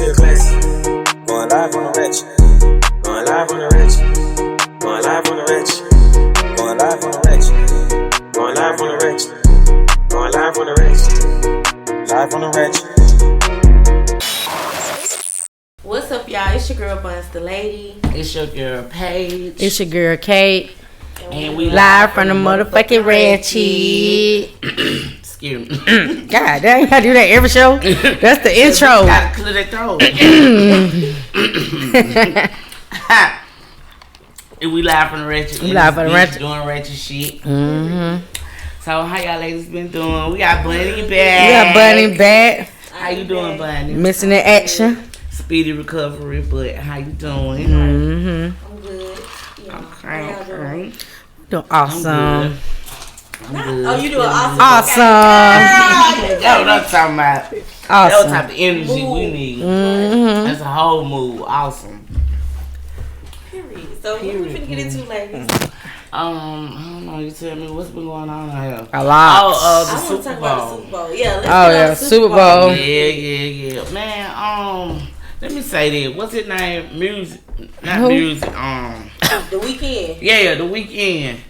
real classy. Going live on the ratchet. Going live on the ratchet. Going live on the ratchet. Going live on the ratchet. Going live on the ratchet. Going live on the ratchet. Live on the ratchet. What's up, y'all? It's your girl Buns the Lady. It's your girl Paige. It's your girl Kate. And we live from the motherfucking ratchet. Excuse me. God damn, you gotta do that every show? That's the intro. You gotta clear that throat. And we live from the ratchet. We live from the ratchet. Doing ratchet shit. Mm-hmm. So how y'all ladies been doing? We got Bunny back. We got Bunny back. How you doing, Bunny? Missing in action. Speedy recovery, but how you doing? Mm-hmm. I'm good. Yeah. Okay. Doing awesome. I'm good. Oh, you doing awesome. Awesome. That's what I'm talking about. Awesome. That's the type of energy we need. Mm-hmm. That's a whole mood. Awesome. Period. So what we finna get into, ladies? I don't know. You tell me what's been going on out here. A lot. Oh, I the want to Super talk Bowl. about the Super Bowl. Yeah, let's Oh, get on yeah, the Super Bowl. Yeah. Man, let me say this. What's his name? Music. Not Who? music. The weekend. Yeah, the weekend.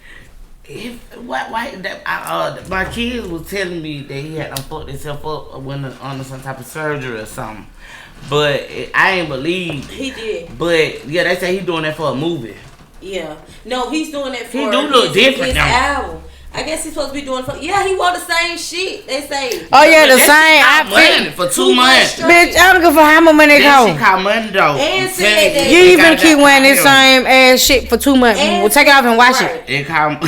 My kids was telling me that he had fucked himself up when under some type of surgery or something. But I ain't believe. He did. But yeah, they say he doing that for a movie. Yeah. No, he's doing it for He do look different his now. album. I guess he's supposed to be doing for. Yeah, he wore the same shit. They say. Oh, yeah, the That same shit cost money outfit. for 2 months. straight. Bitch, I don't give a fuck how much money they That shit cost. cost money though. And said that- You even keep wearing this same ass shit for 2 months. And Well, take it off and wash right. It cost.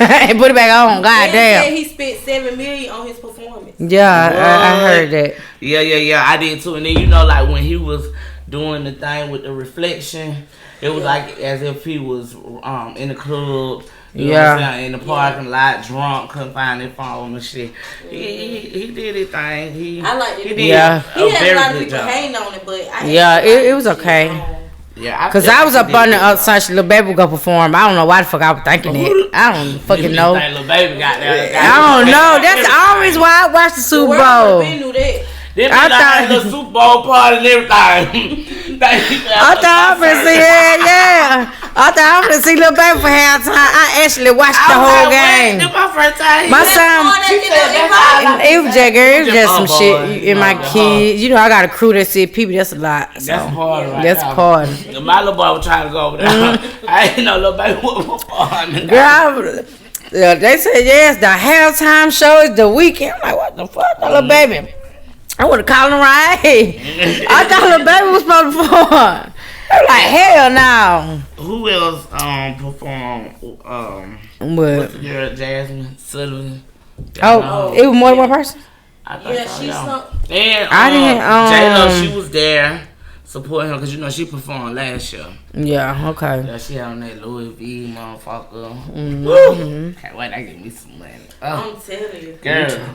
and put it back on. God And said damn. he spent $7 million on his performance. Yeah, I heard that. Yeah. I did too. And then like when he was doing the thing with the reflection, it was like as if he was in the club. You know what I'm saying? In the parking lot, drunk, couldn't find his phone and shit. He did his thing. I like it. He did He a had a very lot of good people job. hating on it, but It was okay. Yeah, Cause I was up on the outside, Lil Baby go perform. I don't know why the fuck I was thinking that. I don't fucking know. I Little baby got there. don't know. That's always why I watch the Super Bowl. Knew that. Then I I thought thought- the Super Bowl party and everything. I thought I was gonna see yeah. I thought I was gonna see Lil Baby for halftime. I actually watched the whole game. This my first time. My son, it was just girl, it was just some shit in my kids. You know, I got a crew that said people. That's a lot. So. That's part right That's now. part. My little boy was trying to go over there. I ain't know little baby was part. Girl, they said yes. The halftime show is the weekend. I'm like, what the fuck, that little baby? I would have called him right. I thought Lil Baby was supposed to perform. They were like, hell no. Who else performed? What? What's the girl, Jasmine Sullivan? Oh, it was more than one person? I thought Yeah, so, she's some. And I didn't, J-Lo, she was there supporting her because she performed last year. Yeah, okay. Yeah, she had on that Louis V motherfucker. Mm-hmm. Woo! Can't wait to give me some money. Oh. I'm telling you. Girl,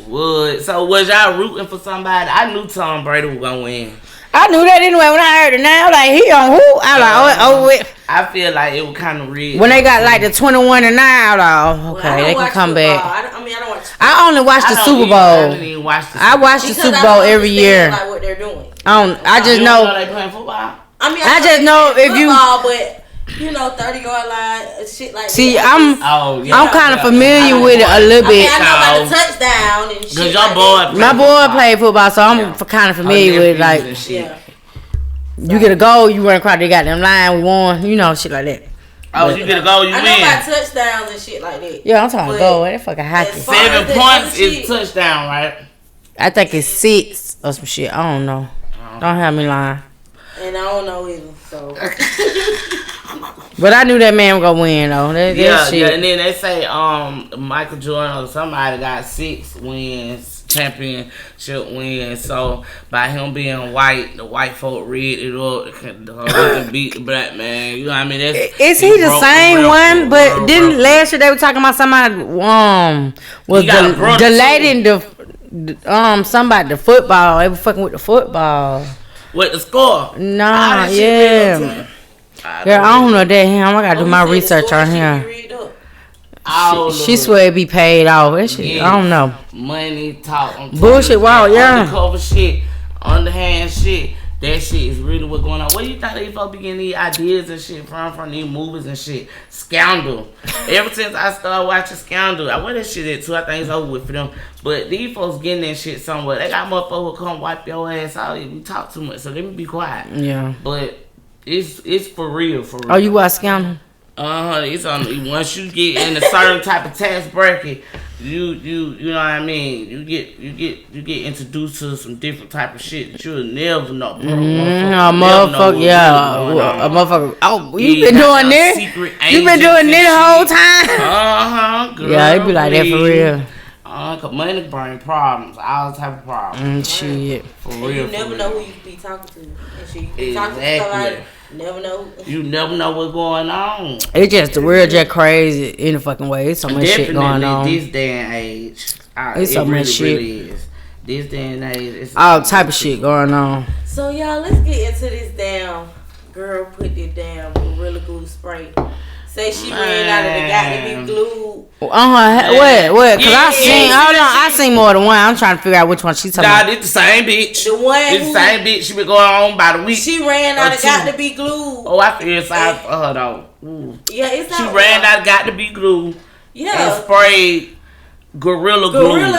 would. So was y'all rooting for somebody? I knew Tom Brady was gonna win. I knew that anyway when I heard it now. Like, he on who? I like, wait. I feel like it was kind of rigged. When they got like the 21 and 9, I was like, okay, I they don't can watch come football. back. I don't watch. I only watch the Super I Bowl. didn't even watch the I watch the Because Super I Bowl don't every year. understand, like what they're doing. I just You know. don't know they playing football? I mean, I just know if you- football, but 30-yard line, shit like See, that. I'm kind of familiar with it a little I mean, bit. I know about the touchdown and shit. Cause your like boy, that. My boy played football, so I'm kind of familiar with it. Like, Yeah. you get a goal, you run across the goddamn line, we won, shit like that. Oh, you get a goal, you I know about win. touchdowns and shit like that. Yeah, I'm talking But goal. That fucking hockey. as far 7 as the points other is shit, touchdown, right? I think it's 6 or some shit. I don't know. Don't have me lying. And I don't know either. So But I knew that man was gonna win though. That Yeah, shit. and then they say Michael Jordan or somebody got 6 wins, championship wins. So by him being white, the white folk read it up. They can beat the black man. You know what I mean? Is he the same one? But didn't last year they were talking about somebody was delaying the somebody the football. They were fucking with the football. What the score? Nah, yeah. Girl, I don't know that him. I gotta do my research on him. She swear it be paid off. That shit, I don't know. Money talk. Bullshit. Wow, yeah. Undercover shit. underhand shit. That shit is really what's going on. Where you think these folks be getting these ideas and shit from these movies and shit? Scandal. Ever since I started watching Scandal, I went that shit at too. I think it's over with for them. But these folks getting that shit somewhere. They got motherfuckers who come wipe your ass out if you talk too much. So let me be quiet. Yeah. But it's for real, for real. Oh, you watch Scandal? It's on. Once you get in a certain type of tax bracket, you know what I mean. You get introduced to some different type of shit that you'll never know. Bro. A motherfucker, yeah, a motherfucker. Oh, you been doing this? You been doing this the whole time? Girl, Yeah, it be like that for real. Cause money bring problems, all type of problems. Shit. For real. You never know who you be talking to. And shit, you be talking to somebody. Never know. You never know what's going on. It's just the world just crazy in the fucking way. It's so much shit going on. This day and age, It's so much shit. Really is. This day and age, it's all type of shit going on. So y'all, let's get into this damn girl put this damn Gorilla Glue spray. Say she ran out of the got to be glued. What? Cause I seen more than one. I'm trying to figure out which one she's talking about. Nah, it's the same bitch. The one It's the same bitch. She been going on by the week. She ran out of got to be glued. Oh, I feel sorry for her though. Ooh. Yeah, it's not. She ran out of got to be glue. Yeah. And sprayed Gorilla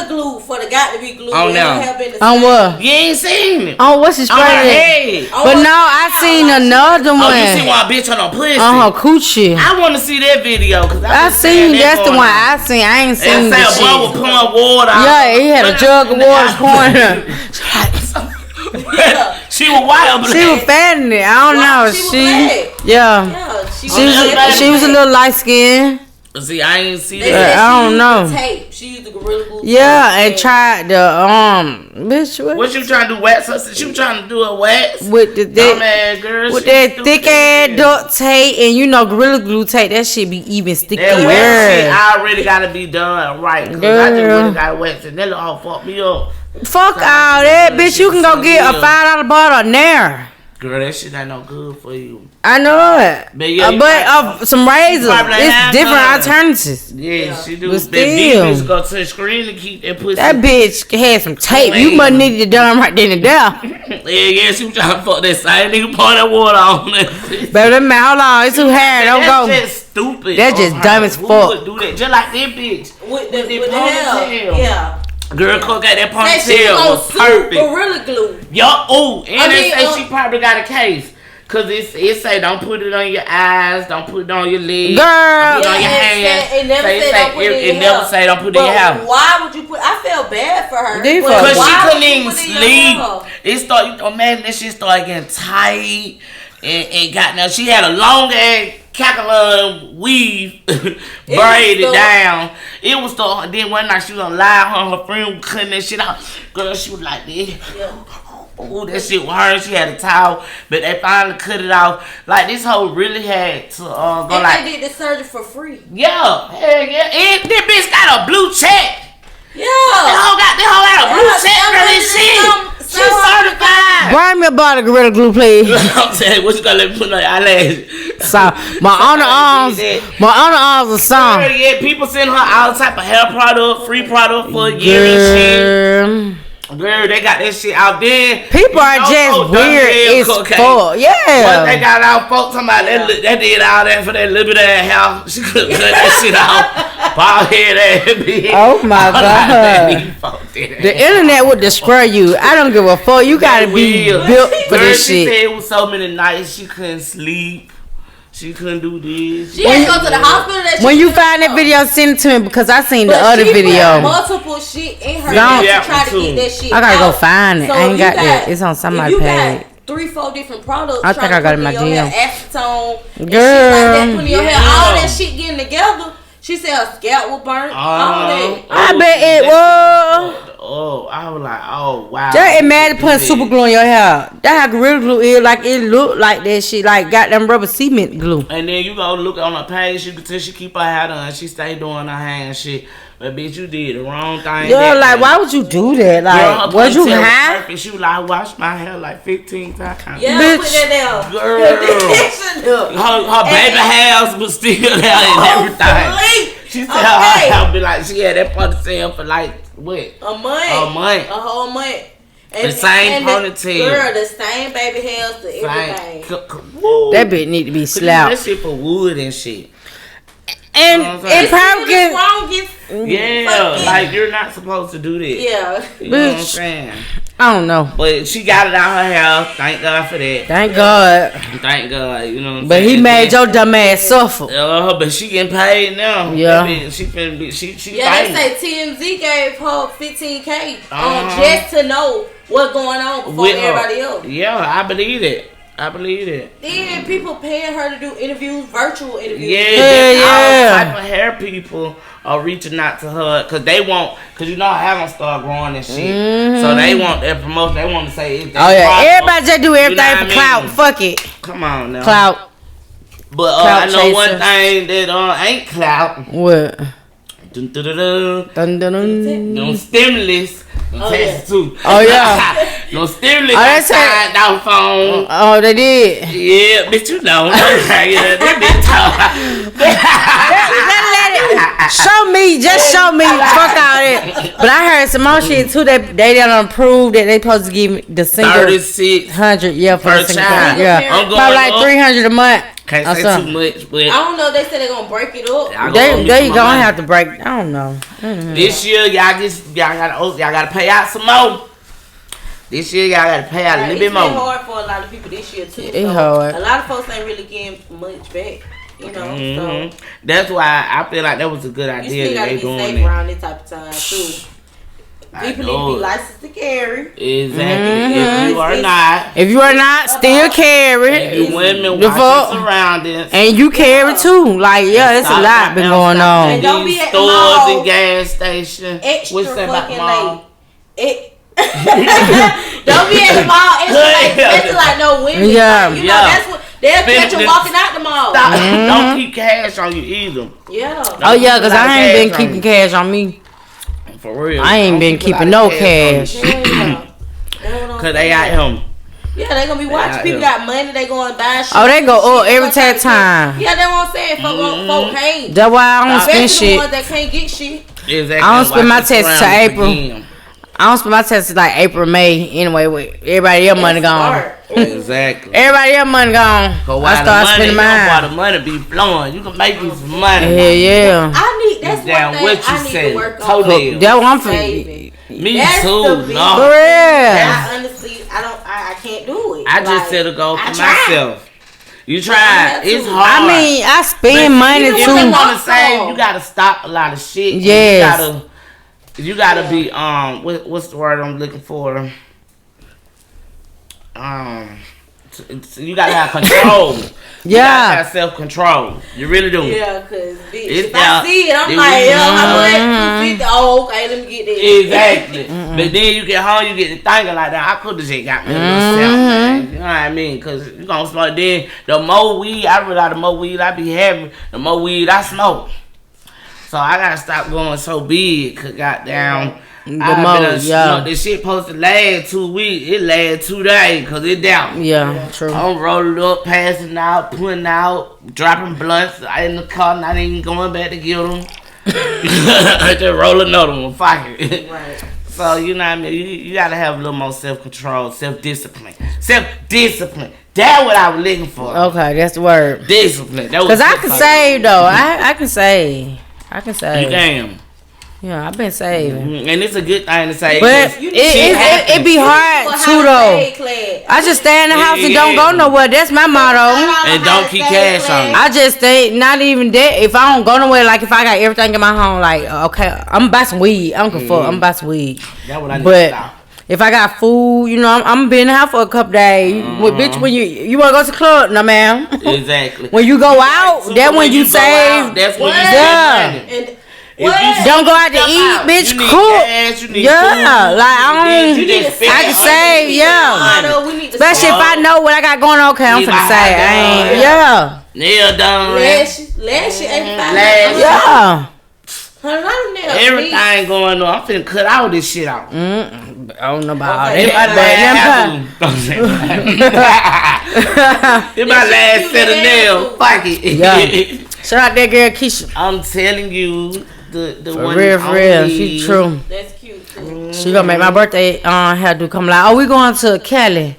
Glue for the got to be glue. Oh, no. On what? You ain't seen it. Oh, what's she On her sprayed? head. But no, I seen another one. Oh, you see one bitch on her pussy? On her coochie. I want to see that video because I seen that's the one I seen. I ain't seen the shit. shit. Boy was pouring water out. Yeah, he had a jug of water pouring. She was wild. She was fatting it. I don't know. She was a little light skinned. See, I ain't see that. I don't know. Tape. She used the Gorilla Glue. Yeah, and tried the bitch. What you trying to do? Wax her? She was trying to do a wax with that girl. With that thick ass duct tape and Gorilla Glue tape. That shit be even sticky. That wax shit already gotta be done right. Cause I just really got wax and that all fucked me up. Fuck all that, bitch. You can go get a $5 bottle of Nair. Girl, that shit ain't no good for you. I know it. But some razors. It's different alternatives. Yeah, she do. But That bitch go to the screen and keep that pussy. That bitch had some tape. You must need it done right then and there. Yeah, she was trying to fuck that same nigga pour that water on that. Baby, that man, hold on. It's too hard. Don't go. That's just stupid. That's just dumb as fuck. Who would do that? Just like that bitch. With the ponytail. Yeah. Girl, Cook got that ponytail was perfect. Gorilla Glue. And they say she probably got a case. Cause it say don't put it on your eyes, don't put it on your legs, girl, don't put it on your hands. It never say don't put it in your never say don't put it in your house. Why would you put? I felt bad for her. Cause she couldn't even sleep. It started. Imagine that shit started getting tight and got now. She had a long ass calculum weave braided down. It was so. Then one night she was on live, her friend was cutting that shit out. Girl, she was like this. Yeah. Oh, that shit was her. She had a towel, but they finally cut it off. Like this hoe really had to go and like. They did the surgery for free. Yeah, hell yeah. And this bitch got a blue check. Yeah. That hoe got a blue check for this shit. She's certified. Bring me a bottle of Gorilla Glue, please. I'm saying, what you gonna let me put on your eyelash? So my underarms are some. Yeah, people send her all type of hair product, free product for a year and shit. Girl, they got that shit out there. People are just weird as fuck. Yeah. What they got out, folks talking about that did all that for that little bit of that hair. She could cut that shit out. Bald head ass bitch. Oh my god. The internet would destroy you. I don't give a fuck. You gotta be built for this shit. She said it was so many nights she couldn't sleep. She couldn't do this. She had to go to the hospital. When you find that video, send it to me because I seen the other video. Multiple shit in her to try to get that shit. I gotta go find it. So I ain't got that. It's on somebody's page. 3-4 different products. I think I got it in my DM. Acetone, girl, putting your hair, all that shit getting together. She said her scalp was burnt. All that. I bet it was. Oh, I was like, oh wow. Just imagine putting super glue on your hair. That how Gorilla Glue is. Like it look like that shit. Like goddamn rubber cement glue. And then you go look on her page. You can tell she keep her hair done. She stay doing her hair and shit. But bitch, you did the wrong thing. Yeah, like why would you do that? Like, was you high? She was like, I washed my hair like 15 times. Yeah, bitch, put that down. Girl, her baby hairs was still there and everything. She said her hair be like she had that ponytail for like what? A month. A whole month. The same ponytail. Girl, the same baby hairs to everything. That bitch need to be slapped. That shit for wood and shit. And It's probably yeah, like you're not supposed to do that. Yeah. You know what I'm Bitch. saying? I don't know. But she got it out her hair. Thank God for that. Thank God. Thank God. You know what I'm But saying? he made your dumb ass suffer. But she getting paid now. Yeah. That bitch, she finna be. She Yeah, famous. they say TMZ gave her $15K Uh-huh. just to know what's going on before With her. everybody else. Yeah, I believe it. Then people paying her to do interviews, virtual interviews. Yeah, yeah. all type of hair people are reaching out to her because they want, because you know her hair gonna start growing and shit. So they want their promotion. They want to say, if they Oh yeah, profit, everybody just do everything you know for what I clout. mean? Fuck it, Come on now. clout. But Clout I know one chaser. thing that ain't clout. What? Dun, dun, dun, dun. Dun, dun, dun. No stimulus. No taxes too. Oh yeah. No stimulus. Oh, that's outside down phone. Oh, they did. Yeah, bitch, you know. Yeah, that bitch Show me, just show me. Fuck all that. But I heard some more shit too. They done approved that they supposed to give me the single 36. Yeah, for Per the single child. Yeah, I'm going probably like up. 300 a month. Can't or say something. too much, but I don't know. They said they're gonna break it up. I They get gonna my have money. to break. I don't know. This year, y'all gotta pay out some more. This year, y'all gotta pay out a little bit It's been more. hard for a lot of people this year too. It's hard. A lot of folks ain't really getting much back. You know, Mhm. so That's why I feel like that was a good you idea still that gotta they be doing safe it. around this type of time too. I People need know to be it. licensed to carry. Exactly. If you are not, If you are not, still carry. you women The watch fuck? your surroundings. And you carry too. Like, yeah, it's a Stop lot been now, going stop on. in Don't be these at the stores mall. and gas stations. Extra What's that about fucking the late. mall? Don't be at the mall extra late, especially like no women. Yeah. Like, you know, Yeah. that's what they'll catch you Spend- walking out the mall. Stop. Don't keep cash on you either. Yeah. Oh, yeah, because I ain't been Cash on keeping cash on me. For real. I ain't Don't been keep a keeping lot no of cash. on you. Yeah. Cause they out him. Yeah, they gonna be watching. out People here. got money. They going to buy shit. Oh, they go up Shit, every fuck time. Yeah, that's what I'm saying. Folk can't. That's why I don't spend Especially the shit. ones that can't get shit. Exactly. I don't spend my Watch your taxes till surroundings April. again. I don't spend my taxes like April, May. Anyway, with everybody else money gone. Smart. Exactly. Everybody else money gone. Cause I while start the money, spending while the mine. money be flowing, you can make you some money. Yeah, yeah. I need. That's Damn, one what thing you I need say? to work on. Toenail. That's what I'm for. Saving. Me That's the too. big- For No. real. I honestly, I can't do it. I just Like, set a goal I for tried. myself. You I tried. had It's to. hard. I mean, I spend money if too. you want to Also- save, you gotta stop a lot of shit. Yes. You gotta Yeah. be what's the word I'm looking for? You gotta have control. You gotta Yeah. have self control. You really do. Yeah, cause bitch, It's if down- I see it, I'm it like, really- yo, how much? $250? Oh, okay, let me get that. Exactly. But then you get home, you get to thinking like that. I could have just got me a little self, man. You know what I mean? Cause you gonna smoke. Then the more weed I realize, the more weed I be having, the more weed I smoke. So I gotta stop going so big. Cause goddamn, this shit supposed to last 2 weeks. It last 2 days. Cause it down. Yeah, true. I'm rolling up, passing out, putting out, dropping blunts in the car, not even going back to get them. Just roll another one, fuck it. Right. So, you know what I mean? You gotta have a little more self-control, self-discipline. Self-discipline. That's what I was looking for. Okay, that's the word. Discipline. That was Cause I can self- save though. I can save. I can You save. can. Yeah, I've been saving. And it's a good thing to say. But 'cause You shit need- happens. it be hard People too have a though. fade class. I just stay in the house and don't go Yeah. nowhere. That's my motto. And don't keep cash on you. I just stay, not even that. If I don't go nowhere, like if I got everything in my home, like okay, I'm buy some weed. I don't give a fuck. I'm buy some weed. That's what I need to But stop. if I got food, you know, I'm been in the house for a couple days. Well, bitch, when you wanna go to the club, no ma'am. Exactly. When you go out, So that when you go out, save. that's when you What? save Yeah. money. And If you what? Don't go out to step eat, out, bitch. you need Cook. cash, you need Yeah, food, like I don't. you just spend I can it. save, yeah. Motto, we need to Especially if start. I know what I got going on, okay, I'm Leave finna my say, house I ain't, down. yeah, Nail done. Last year, Last- yeah. Everything going on. I'm finna cut all this shit out. I don't know about all Okay. that. It's my last set of nails. Fuck it. Yeah. Shout out that girl Keisha. I'm telling you, the For one real, and for real, only. she true. That's cute too. She gonna make my birthday hairdo come live. Oh, we going to Cali.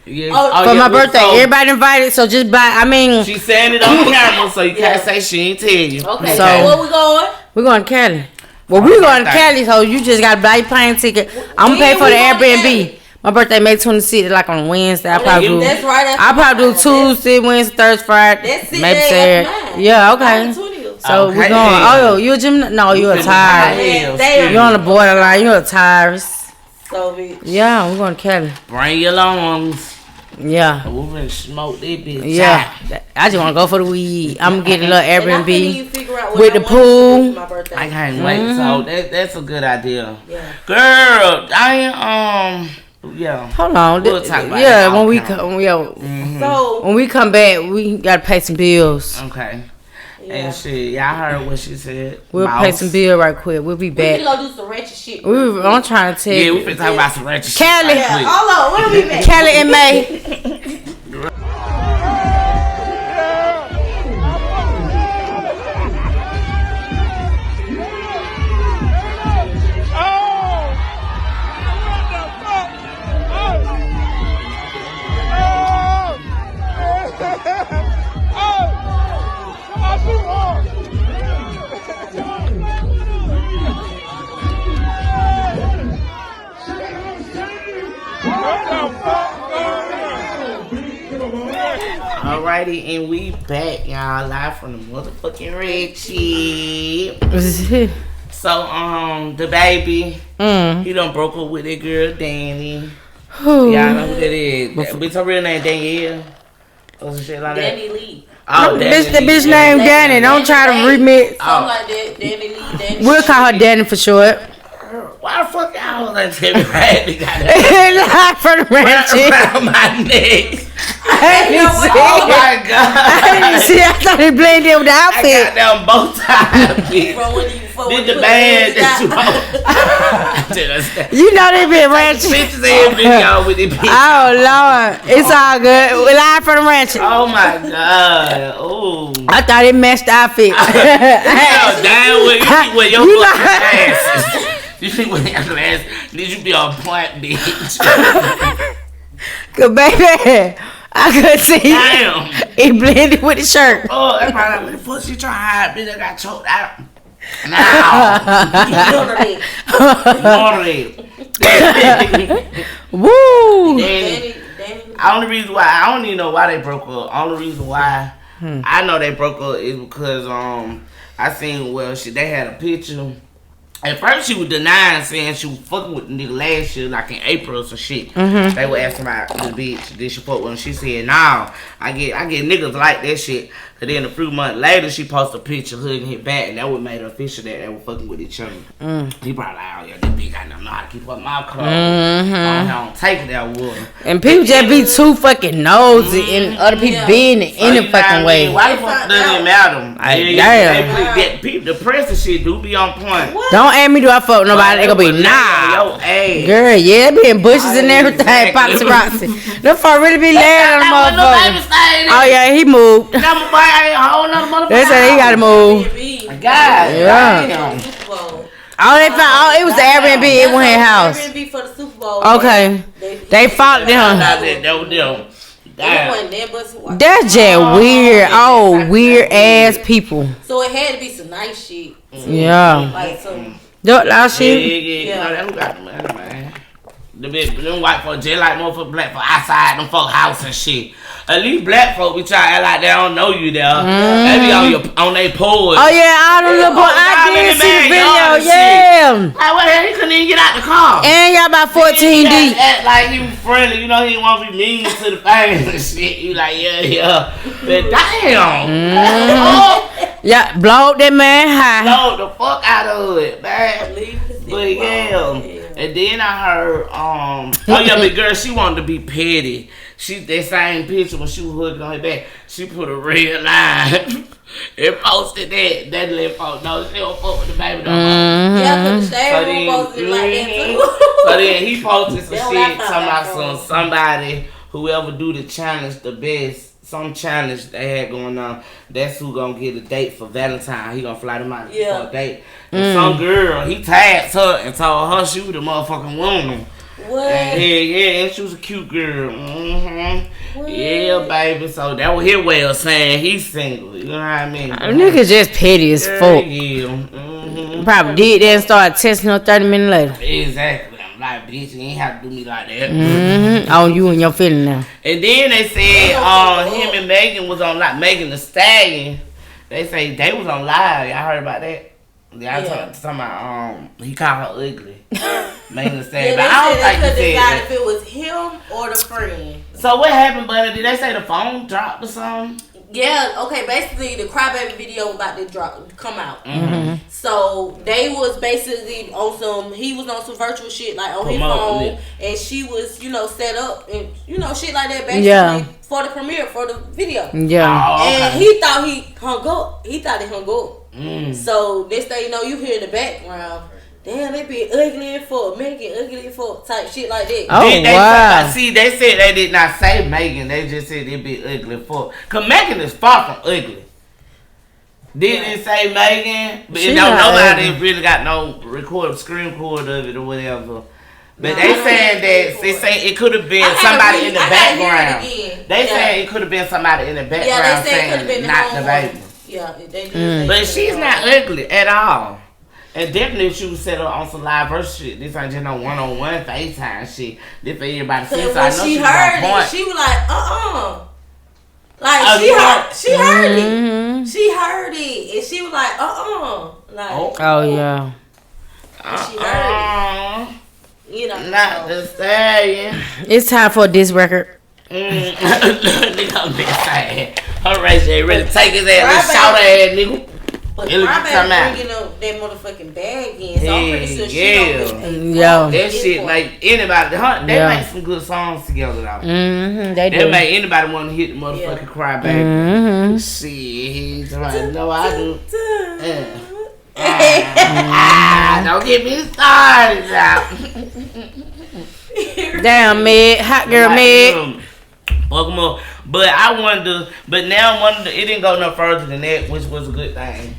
Yeah. For my birthday. Everybody invited, so just buy. I mean, She's saying it on camera, so you can't say she ain't tell you. Okay, So- so where we going? we're going to Cali. Well, we going to Cali, so you just gotta buy your plane ticket. I'm gonna pay for the When we going to Airbnb. My birthday May 26th, like on Wednesday. I probably do. That's right. That's I probably do fine. Tuesday, Wednesday, Thursday, Friday, That's it. maybe That's Saturday. mine. Yeah, okay. I'm 20. So we Okay. going. Oh, you a gym? No, you a tire. They You on the borderline. You a tyrus. so bitch. Yeah, we're going to Cali. Bring your lungs. Yeah. We been smoke this bitch. Yeah. I just want to go for the weed. I'm going to get a little And I couldn't Airbnb. even figure out what with I the wanted to do pool. for my birthday. I can't wait. So that's a good idea. Yeah. Girl, I yeah. Hold on. We'll talk about yeah, that when we off camera. come, yeah, So when we come back, we got to pay some bills. Okay. yeah. And shit, y'all heard what she said. We'll Mouse. pay some bills right quick. We'll be We back. can go do some ratchet shit. I'm trying to tell Yeah, you. we finna talk about some ratchet shit. Cali. right quick. Hold on, when we back? Cali in May. Alrighty, and we back, y'all, live from the motherfucking ratchet. So, the baby, he done broke up with that girl, Danny. Y'all know who that is. What's her real name, Danielle? Or some shit like that. Danny Lee. Oh, Bitch, the Lee. bitch named Danny. Don't try to remix. Something like that. Danny Lee. Danny. We'll call her Danny for short. Why the fuck y'all was tell me right? Live from the ratchet. Around my neck. I didn't see Oh it. my god. I didn't see it. I thought he blended in with the I outfit. got them both times, bitch. From when you Did the band that you You know they been ratchet. Bitches in video with the bitch. Oh Lord, it's all good. We live from the ratchet. Oh my god. Oh. I thought it matched the outfit. Damn, where you think where your You fucking know- glasses? You think with your glasses? Did you be on point, bitch? Cause baby, I could see Damn. it blended with the shirt. Oh, that's probably like, what the fuck she trying to hide? Bitch, I got choked out. Now. Woo! Danny. Only reason why I don't even know why they broke up. Only reason why I know they broke up is because I seen they had a picture. At first she was denying, saying she was fucking with the nigga last year, like in April or some shit. They were asking about the bitch, did she fuck with him? She said, "No, I get niggas like that shit." Cause then a few months later, she posted a picture hugging his back, and that would make her official that they were fucking with each other. He probably like, "Oh yeah, this bitch I don't know how to keep her mouth closed. I don't take it that water." And people just be too fucking nosy in other people's business any fucking way. Why the fuck doesn't it matter? Damn. The press and shit do be on point. Don't ask me do I fuck with nobody. They gonna be nah. Yo, hey. Girl, yeah, it be in bushes and everything. Paparazzi. Them folk really be laying on the motherfucker. Oh yeah, he moved. They said he gotta move. God, Yeah. damn. Oh, they found. Oh, it was the Airbnb. It went in house. Airbnb for the Super Bowl. Okay. They followed them. That was them. Damn. That's just weird. Oh, weird ass people. So it had to be some nice shit. Yeah. Like some. Look, that Yeah, shit. yeah. No, that who got the money, man. Them white folks just like motherfucking black folks outside them folk house and shit. At least black folk be trying to act like they don't know you there. They be on their porch. Oh yeah, I don't know, but I did see the video. Yeah. Like, what the hell? He couldn't even get out the car. And y'all about 14 He deep. act like he was friendly. You know, he didn't want to be mean to the fans and shit. You like, yeah. But damn. Yeah, blowed that man high. Blow the fuck out of it, man. Leave the Super But Bowl. yeah. And then I heard, oh yeah, but girl, she wanted to be petty. That same picture when she was hugging on her back, she put a red line and posted that let folks know she don't fuck with the baby no more. Yeah, cause the shade room posted like that too. So then he posted some That's shit what I found talking out about from. somebody whoever do the challenge the best some challenge they had going on. That's who gonna get a date for Valentine. He gonna fly them out for a date. And some girl, he tagged her and told her she was the motherfucking woman. What? And and she was a cute girl. Yeah, baby. So that was his way of saying he's single. You know what I mean? Niggas just petty as fuck. Yeah. Probably did that and started testing her 30 minutes later. Exactly. I'm like, bitch, you ain't have to do me like that. On you and your feeling now. And then they said him and Megan was on like Megan Thee Stallion. They say they was on live. Y'all heard about that? Y'all talking about he called her ugly. Megan Thee Stallion. But I don't think they could he decide said if it was him or the friend. So what happened, buddy? Did they say the phone dropped or something? Yeah, okay, basically the Crybaby video was about to come out. So they was basically on he was on some virtual shit, like on his phone, and she was, set up and, shit like that, basically, for the premiere, for the video. Yeah. Oh, okay. And he thought he hung up. So next thing you know, you hear in the background, damn, they be ugly and fuck, Megan ugly and fuck, type shit like that. Oh, wow. See, they said they did not say Megan. They just said they be ugly and fuck. Because Megan is far from ugly. Didn't say Megan, but nobody really got no screen record of it or whatever. But they say it could have been somebody in the background. They say it could have been somebody in the background saying not the baby. Yeah, they did. But she's not ugly at all. And definitely if she was set up on some live verse shit, this ain't just no one-on-one FaceTime shit. This for everybody to see. So I know she heard it. She was like, Like, she heard it. She heard it. And she was like, Like, oh, yeah. She heard it. Not the stallion. It's time for this record. Nigga, I'm been saying. Her race ain't ready to take his ass. Shout ass, nigga. But Crybaby bringing up that motherfucking bag in, so I'm pretty sure she don't that shit make anybody. They make some good songs together though. They do. They make anybody want to hit the motherfucking Crybaby. Shit, right? No, I do. Don't get me started now. Damn, Meg, hot girl, Meg. Fuck them up. But I wanted to, it didn't go no further than that, which was a good thing.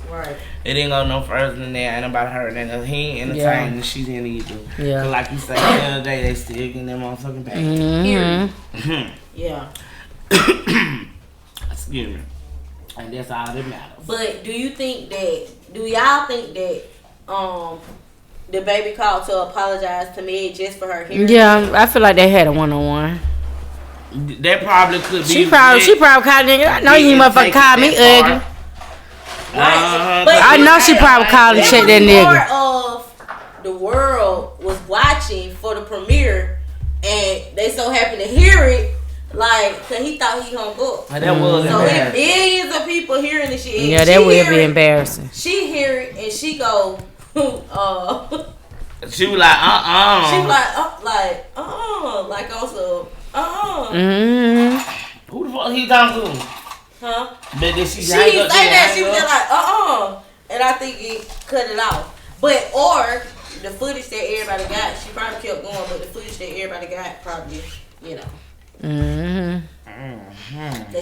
Right. It didn't go no further than that. Ain't nobody heard that. He ain't entertained and she didn't either. Yeah. So like you said, the other day, they still getting that motherfucking back. Yeah. Excuse me. And that's all that matters. But do y'all think that the baby called to apologize to me just for her hearing? Yeah, I feel like they had a one-on-one. That probably could be. She probably called nigga. I know you motherfucking called me ugly. But I know she probably called and checked that nigga. Part of the world was watching for the premiere, and they so happened to hear it, like, cause he thought he hung up. That was so if millions of people hearing this shit, yeah, that would be embarrassing. She hear it and she go, She was like, She was like also, Who the fuck he talking to? Huh? But did she say that? She was just like, and I think it cut it off. But or the footage that everybody got, she probably kept going, but the footage that everybody got probably,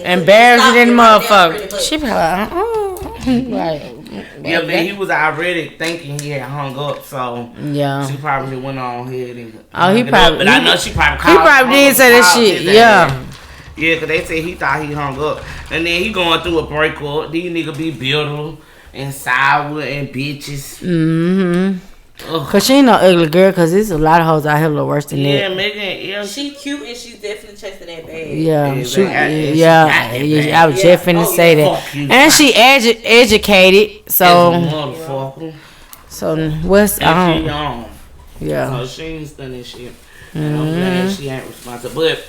embarrassing in the motherfucker. She probably like, yeah, but he was already thinking he had hung up, so she probably went on ahead and he probably. But I know she probably called. He probably did say that shit. Yeah. Yeah, cause they said he thought he hung up, and then he going through a breakup. These niggas be bitter and sour and bitches. Cause she ain't no ugly girl. Cause there's a lot of hoes out here a little worse than that. Yeah, Megan. She cute and she's definitely chasing that bag. Yeah, I was just finna say that. And she educated, so. So what's yeah. So she ain't stunning shit. And I'm glad she ain't responsible, but.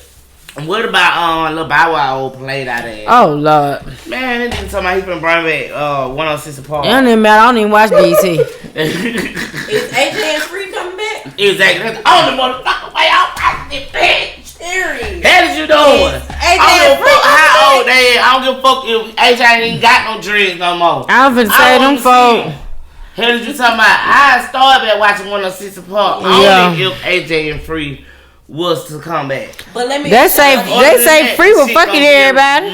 What about Lil Bow Wow old played out of? Oh Lord, man, it didn't tell me he been bring back 106 apart. It don't even matter. I don't even watch BT. Is AJ and Free coming back? Exactly. That's the only motherfucking way I'm watching this bitch. Serious. How did you doing? I don't give a fuck how old they is. I don't give a fuck if AJ ain't even got no dreads no more. I don't finna say them folks. How did you talking about? I started back watching 106 apart. Only if AJ and Free was to come back. But let me. They say Free was fucking everybody.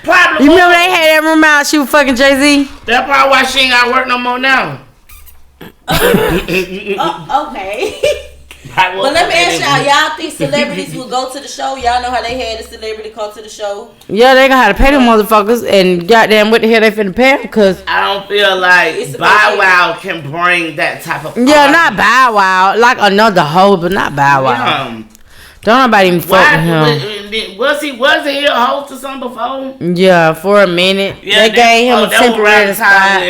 Probably. You remember they had that rumor out she was fucking Jay-Z? That's probably why she ain't got to work no more now. Okay. But let me ask y'all think celebrities would go to the show? Y'all know how they had a celebrity come to the show? Yeah, they gonna have to pay them motherfuckers, and goddamn, what the hell they finna pay them? Cause I don't feel like Bow Wow can bring that type of. Yeah, not Bow Wow, like another hoe, but not Bow Wow. Don't nobody even fuck with him. Was he a host or something before? Yeah, for a minute. Yeah, they gave him a temporary spot.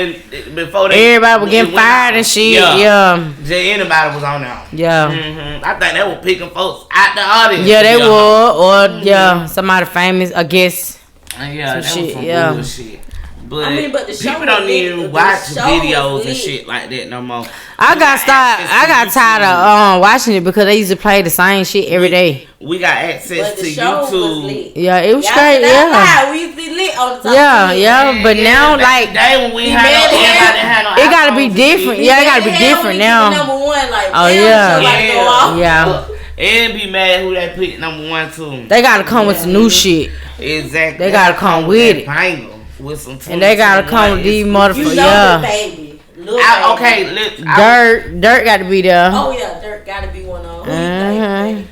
Before everybody was getting fired and shit. Yeah. Anybody was on there. Yeah. Mm-hmm. I think they were picking folks out the audience. Yeah, they were. Or somebody famous, I guess. Yeah, that shit. Was some bullshit. But, but the show people don't even watch videos and shit like that no more. I got tired of watching it because they used to play the same shit every day. We got access to YouTube. Yeah, it was straight. Yeah, we used to be lit on the top. Yeah. But now, like, it gotta be different. Yeah, it gotta be different now. Number one, like, yeah. And be mad who they put number one to. They gotta come with some new shit. Exactly. They gotta come with it. With some and they gotta come with these motherfuckers. Baby. Dirt got to be there. Oh yeah, Dirt got to be one of them.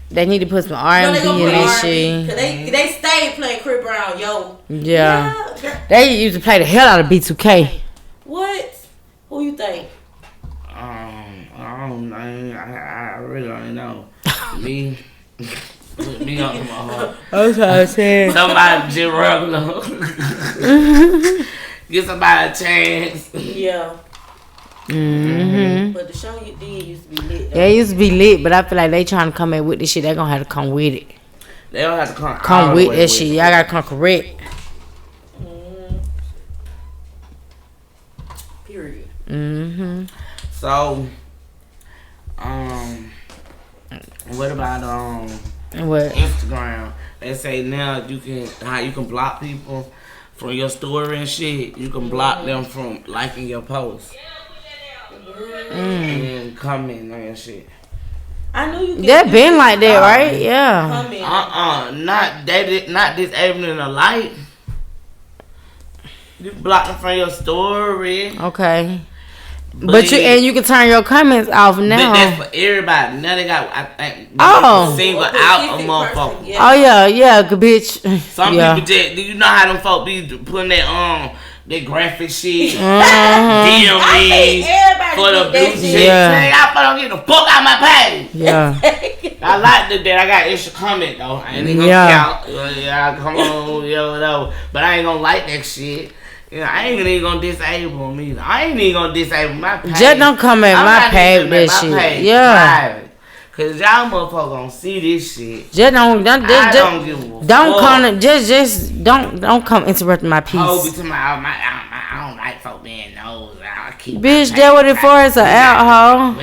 They need to put some R&B in this shit. They stayed playing Chris Brown, yo. Yeah. They used to play the hell out of B2K. What? Who you think? I don't know. I really don't know. Me. Put me on my heart. That's what I said. Somebody just regular. Give somebody a chance. Yeah. Mm-hmm. But the show you did used to be lit. Yeah, it used to be lit, but I feel like they trying to come in with this shit. They gonna have to come with it. They don't have to come with that shit. Y'all gotta come correct. Period. Mm-hmm. So, what about what? Instagram? They say now you can block people from your story and shit. You can block them from liking your post and commenting on your shit. I knew you. That been like that, right? Yeah. Not disabling a like. You block them from your story. Okay. But you can turn your comments off now. But that's for everybody. Now they got single out a motherfucker. Yeah. Oh yeah, good bitch. Some people just, do you know how them folk be putting that graphic shit? DM me for the blue shit. Yeah. I don't get the fuck out my page. Yeah. I like that. I got extra comment though. I ain't gonna count. Yeah, come on, yo. But I ain't gonna like that shit. Yeah, I ain't even gonna disable them either. I ain't even gonna disable my page. Just don't come at my page with that shit. Yeah. Private. Cause y'all motherfuckers gonna see this shit. Just don't give a don't come. Just don't come interrupting my peace. I don't like folk being nosy. Bitch, that what it for? It's an out hoe.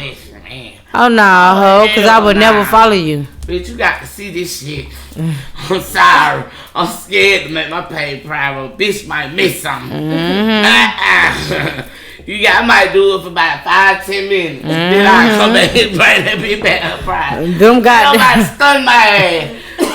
Oh no, hoe. Cause I would never follow you. Bitch, you got to see this shit. I'm sorry. I'm scared to make my page private. Bitch might miss something. I might do it for about 5-10 minutes. Then I come back and bring that bitch back private. Them got somebody stun my ass.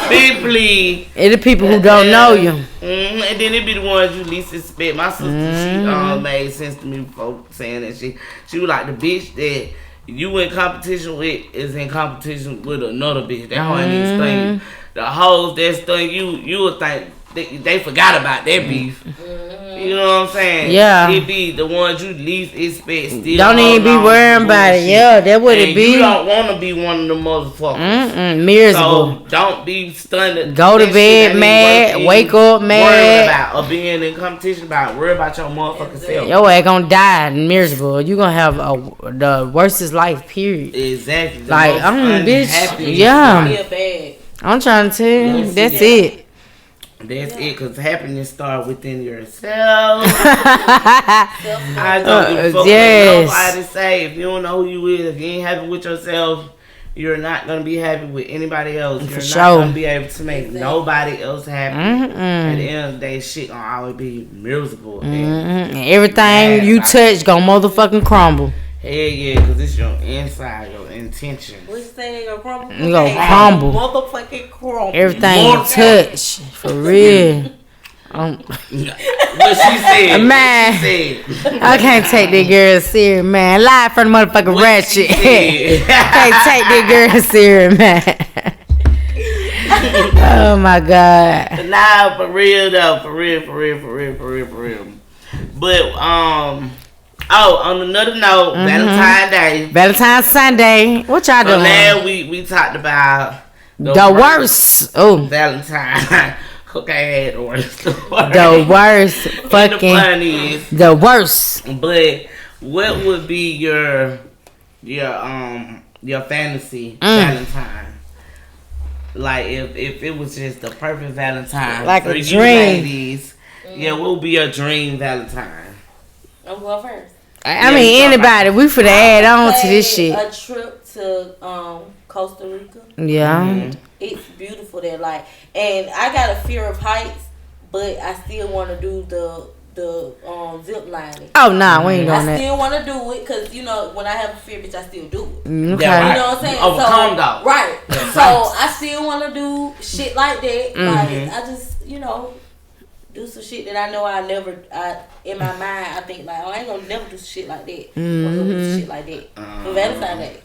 Bitch, please. It's the people who don't know you. And then it be the ones you least expect. My sister, she made sense to me before saying that shit. She was like, the bitch that you in competition with is in competition with another bitch. That hoe ain't even stung. The hoes that stung you would think they forgot about that beef. You know what I'm saying? Yeah. It be the ones you least expect still. Don't even be worrying about it. Yeah, that would it be. You don't want to be one of them motherfuckers. Miserable. So don't be stunned. Go to bed mad. Wake up mad. Worry about or being in competition about. Worry about your motherfucking self. Your ass gonna die miserable. You gonna have the worstest life. Period. Exactly. Like bitch. Yeah. I'm trying to tell you. That's it. That's it, because happiness starts within yourself. I don't give a fuck what nobody say. If you don't know who you is, if you ain't happy with yourself, you're not going to be happy with anybody else. You're not going to be able to make nobody else happy. At the end of the day, shit going to always be miserable. And everything you touch going to motherfucking crumble. Hell yeah, because it's your inside, your intention. What you say they gonna crumble? You gonna crumble. Motherfucking crumble. Everything you touch. For real. What she said. Man. What she said. I can't take that girl serious, man. Live from the motherfucking What ratchet. she said. Can't take that girl serious, man. Oh my God. Nah, for real though. For real. But, on another note, Valentine's Day. Valentine's Sunday. What y'all So doing? last week we talked about The worst. Oh. Valentine. Okay, I had the worst. The worst The fucking. funniest. The worst. But what would be your fantasy Valentine? Like if it was just the perfect Valentine, Like for a you dream. ladies, yeah, what would be your dream Valentine? I'm going first. I mean, anybody. We finna add on to this shit. A trip to Costa Rica. Yeah. Mm-hmm. It's beautiful there, like, and I got a fear of heights, but I still want to do the zip lining. Oh, nah, we ain't doing I that. still want to do it because when I have a fear, bitch, I still do it. Okay. Yeah, right. You know what I'm saying? Overcome though. Right. So I still want to do shit like that. Like I just do some shit that I know in my mind I think like, oh, I ain't gonna never do some shit like that. I'm gonna do some shit like that for Valentine's Day.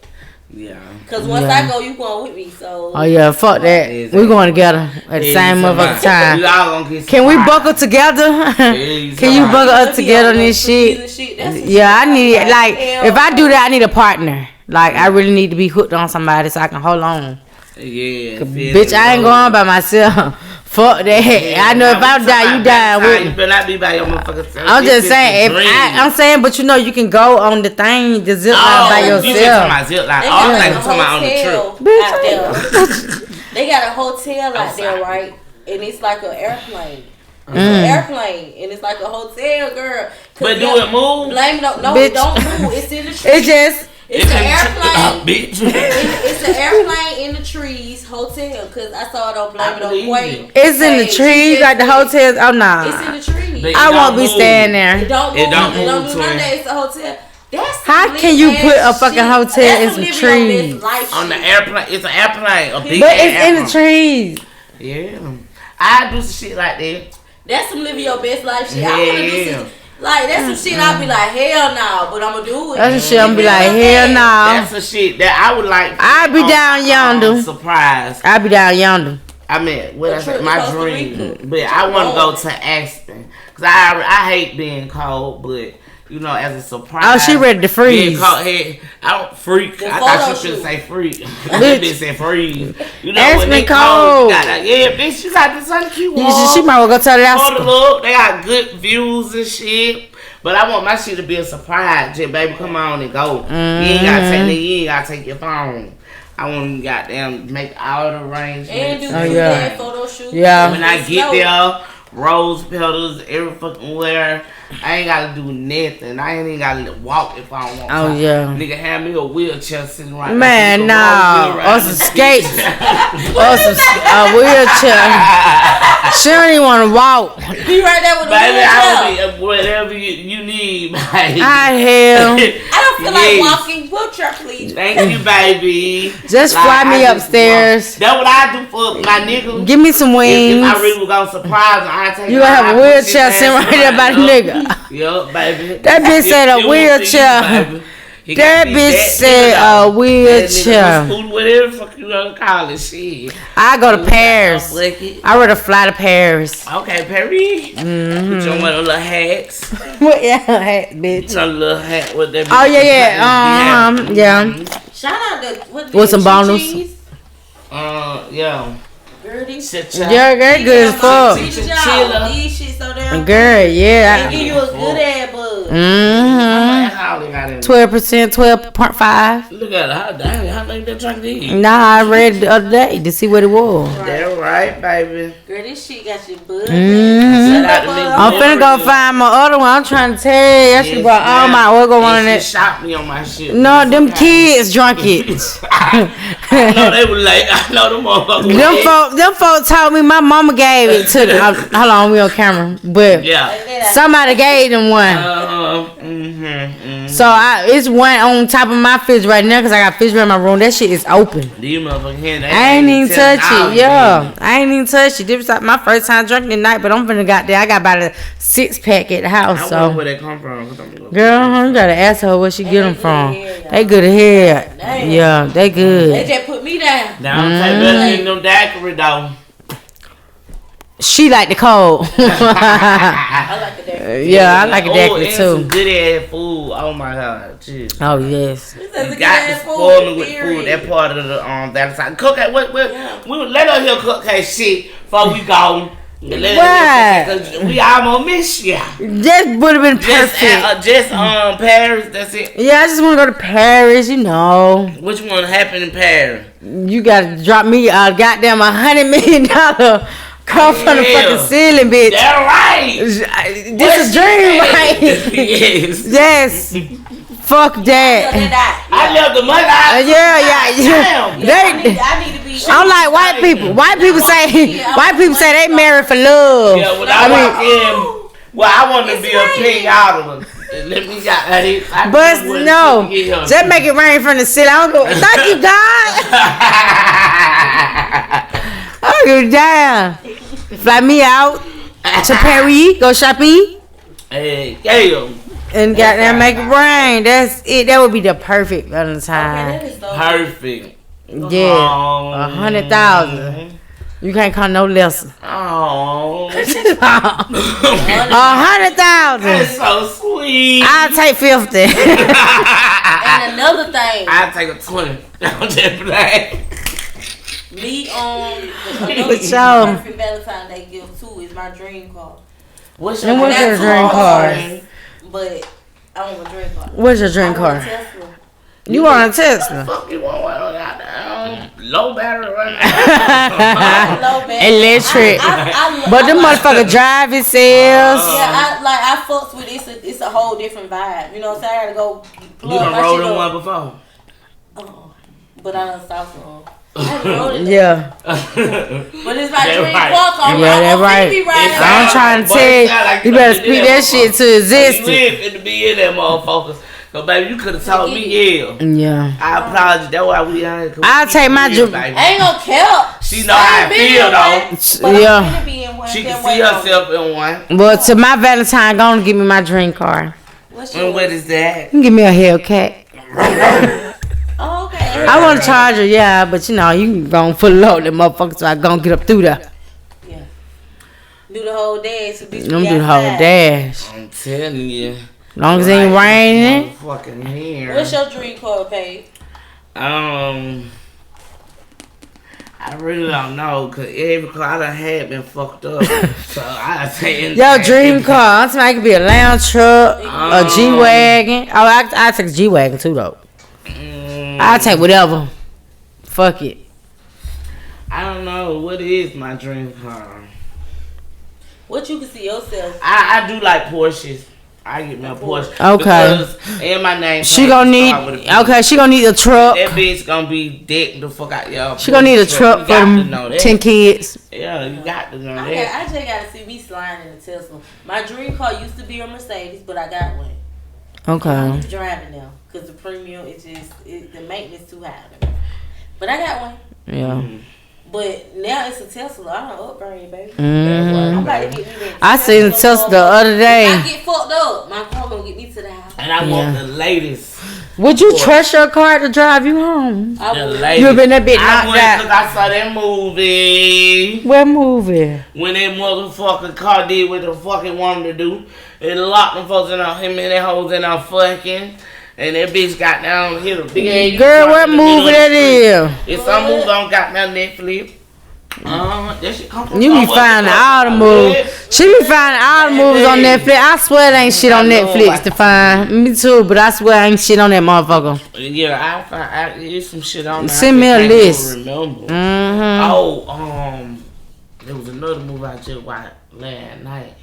Yeah. Cause once I go, you going with me. So. Oh yeah, fuck that. Exactly. We going together at the same motherfucking time. We all gonna get Can we surprised. buckle together? Can you buckle us together on this shit? Yeah, I need like if I do that, I need a partner. Like I really need to be hooked on somebody so I can hold on. Yeah. Bitch, I ain't going by myself. Fuck that. I know if I die, you die with You me. better not be by your motherfucking self. I'm just saying, I'm saying, but you can go on the thing, the zip line by You just talking yourself. about zip line. They Oh, got I'm a talking about on the hotel trip. out there. They got a hotel out there, right? And it's like an airplane. It's an airplane, and it's like a hotel, girl. But do it move? Blame it on, no, Bitch. it don't move. It's in the trees. It's just, It's an airplane. Bitch. It's an airplane in the trees hotel. Cause I saw it on Blame It on Quay. it's in the trees, like the hotels. Oh, It's nah. in the trees. They- I won't be move. staying It there. don't move. It don't It don't move, do none of twin. that. It's a hotel. That's How some can you lit put a ass fucking shit. hotel That's in some some living your trees? best life On the shit. airplane. It's an airplane. A big But ass it's in the airplane. trees. Yeah. I do some shit like that. That's some living your best life shit. I Yeah, wanna do yeah. some like that's some shit I'll be like, hell no, but I'ma do it. That's the shit I'm be like, hell no. That's the shit that I would like. I be down yonder. Surprise. I be down yonder. I mean, what A I trip said, to my Costa dream. Rica. But I want to go to Aspen. Because I hate being cold, but, as a surprise. Oh, she ready to freeze. Being cold, hey, I don't freak. The I thought photo she should shoot. say freak. That bitch said freeze. When Aspen they cold. you got bitch, you got the sun cute She might well go tell the Photo house. look, they got good views and shit. But I want my shit to be a surprise. Just, baby, come on and go. You ain't gotta take your phone. I want to goddamn make all the arrangements. And do yeah. photo shoot. Yeah. When I get there, rose petals every fucking where. I ain't gotta do nothing. I ain't even gotta walk if I don't want to. Oh, yeah. Nigga have me a wheelchair sitting right Man, now. no. Or some skates. Or some wheelchair. She don't even want to walk. Be right there with the Baby, I wheelchair. will be whatever you need, baby. Hi, hell. I don't feel like walking. Wheelchair, please. Thank you, baby. Just fly me upstairs. That's what I do for my nigga. Give me some If wings. I really was gonna surprise him, I take You gonna have a wheelchair sitting right there by the nigga. Yup, baby. That bitch said a It won't see you, wheelchair. baby. He That gotta be bitch that said nigga, a though. wheelchair. That nigga, whatever the fuck you gonna call it, shit. I go to Paris. Bucket. I rather fly to Paris. Okay, Perry. Put you on one of the little hats. What? Yeah, hat, bitch. Put on a little hat with that. Oh yeah. Yeah. Shout out to With some bonus. Yeah. Girl, these Yeah, girl, good as fuck. Chiller. These shit so damn. Girl, They yeah. give you a good ass buzz. Mm-hmm. How they got it? 12%, 12.5. Look at her. How damn, how they been trying to eat? Nah, I read it the other day to see what it was. That's right, baby. Girl, this shit got you buzz. Shout out to me. I'm finna go find my other one. I'm trying to tell you. That shit brought all my organ one in They it. shot me on my shit. No, them kids drunk it. I know they were late. I know them motherfuckers. Them folks told me my mama gave it to them. Hold on, we on camera. But Yeah. somebody gave them one. So it's one on top of my fridge right now because I got fridge in my room. That shit is open. These motherfucking hands. I ain't even touch it. Yeah, I ain't even touch it. This was like my first time drinking tonight, but I'm finna got there. I got about a 6-pack at the house. I so wonder where they come from. girl, you gotta ask her where she get them from. They good ahead. Yeah, they good. They just put me down. Now I'm saying better than them daiquiri though. She like the cold. I like the daiquiri. Yeah, I like a daiquiri and too. some good ass food. Oh my god, jeez. Oh yes. This is You a got good to ass spoil me food, with period. food. That part of the that side. Cookout. We let her hear cookout shit before we go. Why? We almost miss ya. That would have been perfect. Just Paris. That's it. Yeah, I just want to go to Paris. You know, Which one happened in Paris? you gotta drop me a goddamn $100 million come from the Yeah. fucking ceiling, bitch. That's right. This is a dream, right? Yes. Yes. Fuck that. I love the money. Yeah. Damn. I need to be. I'm like white people. White people say they married for love. Yeah, when I walk in, well, I want to be a king out of them. Let me got that. But no, just make it rain from the ceiling. I don't go. Thank you, God. I don't give a damn. Fly me out to Paris, go shopping, Hey, damn. and goddamn make it rain. That's it. That would be the perfect Valentine. Perfect. Yeah, 100,000. You can't call no less. Oh. 100,000. That's so sweet. I'll take 50. And another thing, I'll take a 20. I'm just playing. me For sure. perfect Valentine's Day gift too is my dream car. What's And what's your dream car? But I want a dream car. What's your dream I want a car? Tesla. You want a Tesla? Fuck you want one on that low battery right Low battery. Electric. I But the motherfucker drive itself. Yeah, I fucks with it. It's a whole different vibe. You know what I'm saying? I gotta go plug You done my rolled shit in up. one before? Oh, but I done saw some. I haven't rolled it. Yeah. But it's my That dream right. car car. Yeah, that right. I'm trying to tell you, you better speak that shit to You existence. live in the be in that motherfucker. So baby, you could have told me yeah. Yeah. I apologize. That's why we ain't. I'll take my I ain't gonna care. She know how I feel though. But Yeah. I'm finna be in one. She Can't can wait see on herself in one. But to my Valentine, go and give me my dream car. it. What's And yours? what is that? You can give me a Hellcat. Oh, okay. I want a Charger, yeah, but you know, you can go and full load that motherfucker so I go and get up through there. Yeah. Do the whole dash. So I'm do the whole dash. I'm telling you. Long as it ain't raining. Fucking here. What's your dream car, Paige? I really don't know, cause every car I done had been fucked up. So I say Yo, dream car. I'm saying it could be a lounge truck, a G-Wagon. Oh, I take a G-Wagon too, though. I'll take whatever. Fuck it. I don't know what is my dream car. What you can see yourself? I do like Porsches. I get me a Porsche. Okay. Because in my name. She gonna need, okay, she gonna need a truck. That bitch gonna be decked the fuck out, y'all. She gonna need a truck for them 10 kids. Yeah, you got to know I that. just gotta see me sliding in a Tesla. My dream car used to be a Mercedes, but I got one. Okay. I'm driving now because the premium is the maintenance too high. But I got one. Yeah. But now it's a Tesla. I don't upgrade, baby. Mm-hmm. I'm about to get me that. I seen the Tesla the other day. If I get fucked up, my car gonna get me to the house. And I want the latest. Would you trust your car to drive you home? I The would. latest. You been that bitch I knocked went out. because I saw that movie. What movie? When that motherfucking car did what the fucking wanted to do. It locked them folks in on him and that hoes in our fucking. And that bitch got down, hit a big ass. Girl, what movie that is? It's some movie on got down Netflix. That shit come from You be somewhere. finding all the movies. She be finding all the movies on Netflix. I swear there ain't shit on Netflix to find. Me too, but I swear ain't shit on that motherfucker. Yeah, I find there's some shit on there. Send me a I list. can't remember. Mm-hmm. Oh, there was another movie I just watched last night.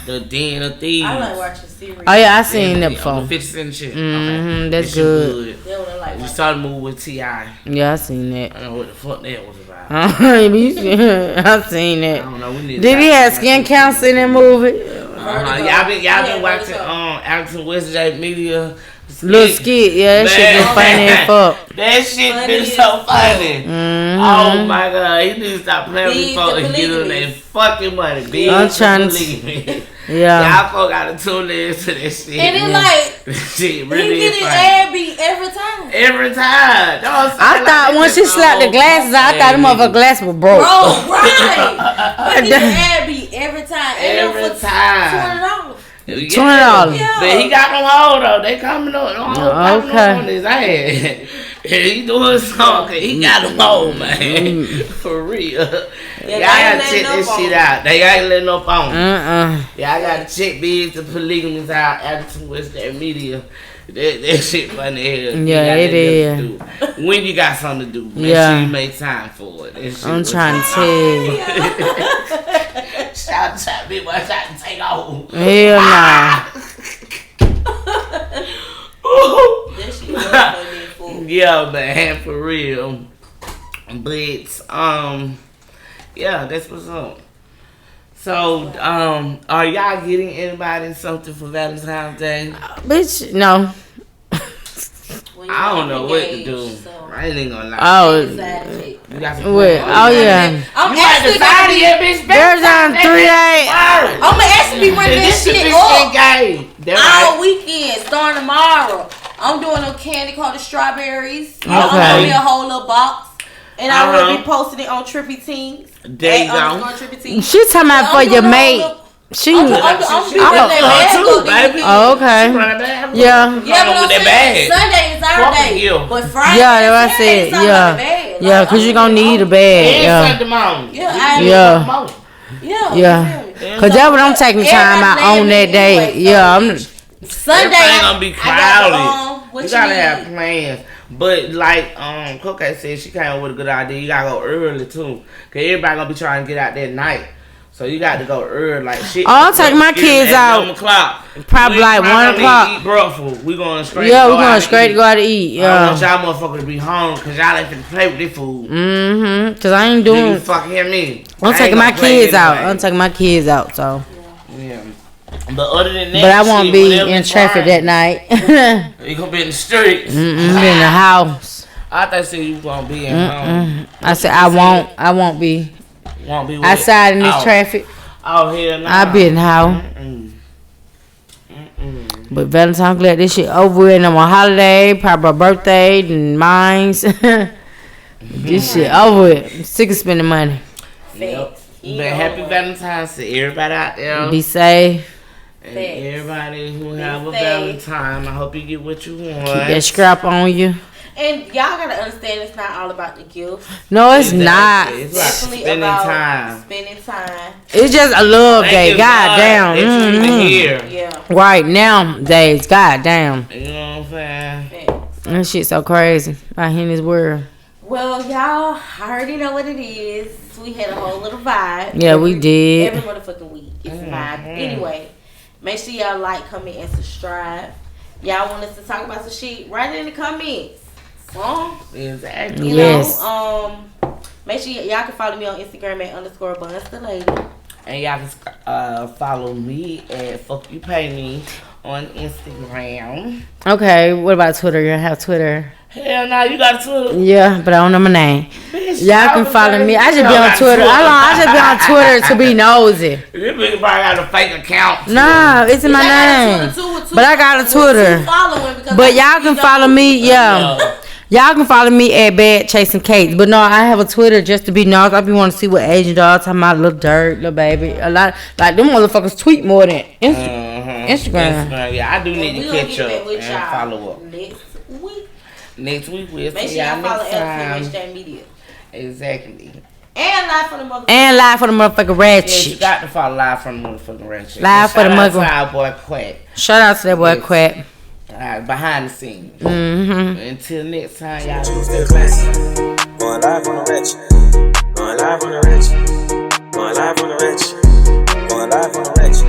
The Den of Thieves. I like watching series. Oh yeah, I seen that before. The 50 Cent shit. Mm-hmm, that's That shit good. That's what I like We watching. saw the movie with T.I. Yeah, I seen that. I don't know what the fuck that was about. I seen I that. don't know. We need Did he have skin cancer in that movie? Y'all been watching Alton West J Media. Little skit, yeah, that shit been funny as fuck. That shit been so funny. Oh my god, he need to stop playing with folks and get on their fucking money. I'm trying to. Yeah. Y'all folks gotta tune in to this shit. And it like, shit really he get his ad beat every time. Every time. I thought once she slapped the glasses, I thought the motherfucking glass was broke. Bro, right. He get his ad beat every time. Every time. $20. Yeah. But he got them hold though. They coming on. Okay. On his ass. He doing something. He got them hold, man. For real. Y'all gotta check this shit out. They ain't letting up on. Y'all gotta check Biggs the Polygamous out. Alton West J Media. That shit funny as hell. Yeah, it is. When you got something to do, make sure you make time for it. I'm trying to tell you. Shout out to me, boy. Shout out to take off. Hell nah. That shit was funny. Yeah, man, for real. But yeah, that's what's up. So, are y'all getting anybody something for Valentine's Day? Bitch, no. I don't know what to do. I ain't gonna lie. Oh, you got some yeah. I'm you actually decided your bitch. There's on 3 days. I'm gonna actually be running this shit up all weekend, starting tomorrow. I'm doing a candy called the strawberries. Okay. I'm gonna be a whole little box, and I will be posting it on Trippy Teens. There you go. She talking about for your mate. She I'm too, baby. Oh, okay. Yeah. Yeah, but I'm saying Sunday is our day. But Friday, yeah, that's what I said. Yeah, cause you gonna need a bag. Yeah. Cause that's what I'm taking time out on that day. Yeah, I'm. Sunday gonna be crowded. You gotta have plans. But like Coco said, she came up with a good idea. You gotta go early too, cause everybody gonna be trying to get out that night. So you got to go early, like shit. I'll take my kids out. 11 o'clock. Probably like 1 o'clock. Eat breakfast. We going straight. Yeah, we're going straight to go out to eat. Yeah. I want y'all motherfuckers to be home because y'all ain't finna play with this food. Cause I ain't doing. You fucking hear me? I'm taking my kids out. I'm taking my kids out. So. Yeah. But other than that, but I won't be in traffic that night. You gonna be in the streets. Be in the house. I thought you said you gonna be in home. I said I won't. I won't be. Won't be outside in this traffic. Oh hell no. I'll be in the house. But Valentine's, glad this shit over with. And I'm on holiday, probably my birthday and mines. This shit over with. I'm sick of spending money. Yep. But happy Valentine's to everybody out there. Be safe. And everybody who have a Valentine, I hope you get what you want. Keep that scrap on you. And y'all gotta understand, it's not all about the gifts. No, it's not. It's definitely about spending time. It's just a love day. God damn. Yeah. Right nowadays, god damn. You know what I'm saying? That shit so crazy out here in this world. Well, y'all already know what it is. We had a whole little vibe. Yeah, we did. Every motherfucking week. It's a vibe. Anyway, make sure y'all like, comment, and subscribe. Y'all want us to talk about some shit? Write it in the comments. Exactly. You know, make sure y'all can follow me on Instagram at _BunsTheLady. And y'all can follow me at Fuck You Pay Me on Instagram. Okay, what about Twitter? You have Twitter? Hell no, you got Twitter. Yeah, but I don't know my name. Bitch, y'all can follow me. I just be on Twitter. I just be on Twitter to be nosy. This nigga probably got a fake account. Nah, it's in my name. But I got a Twitter. But y'all can follow me. Yeah. Y'all can follow me at Bad Chasing Cakes. But no, I have a Twitter just to be nosy. I be want to see what Asian dogs talking about, little dirt, little baby. A lot, like them motherfuckers tweet more than Instagram. Yeah, I do need to catch up and follow up. Next week we'll make see sure y'all follow next Media. Exactly. And live for the motherfucking ratchet. Yeah, you got to follow live from the motherfucking ratchet. Live for the motherfucking. Shout out to our boy Quack. Shout out to that boy Quack. Behind the scenes. Until next time, y'all. Going live on the ratchet. Going live on the ratchet. Going live on the ratchet. Going live on the ratchet.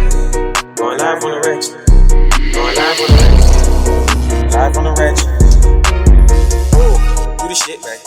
Going live on the ratchet. Going live on the ratchet. Live on the ratchet. Do the shit, man.